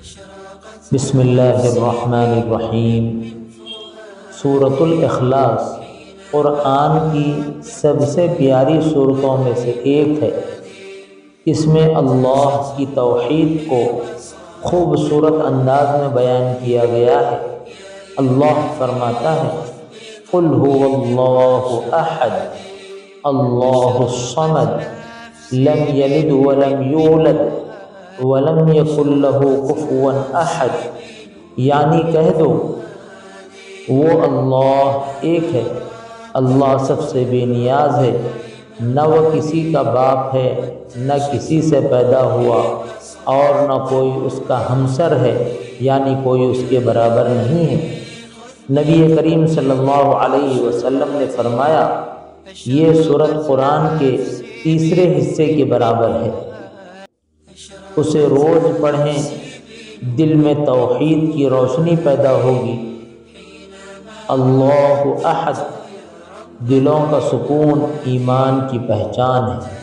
بسم اللہ الرحمن الرحیم۔ سورۃ الاخلاص قرآن کی سب سے پیاری صورتوں میں سے ایک ہے۔ اس میں اللہ کی توحید کو خوبصورت انداز میں بیان کیا گیا ہے۔ اللہ فرماتا ہے قل هو اللہ احد اللہ الصمد لم یلد ولم یولد ولم یکن لہ کفوا احد، یعنی کہہ دو وہ اللہ ایک ہے، اللہ سب سے بے نیاز ہے، نہ وہ کسی کا باپ ہے نہ کسی سے پیدا ہوا، اور نہ کوئی اس کا ہمسر ہے، یعنی کوئی اس کے برابر نہیں ہے۔ نبی کریم صلی اللہ علیہ وسلم نے فرمایا یہ سورت قرآن کے تیسرے حصے کے برابر ہے۔ اسے روز پڑھیں، دل میں توحید کی روشنی پیدا ہوگی۔ اللہ احد، دلوں کا سکون ایمان کی پہچان ہے۔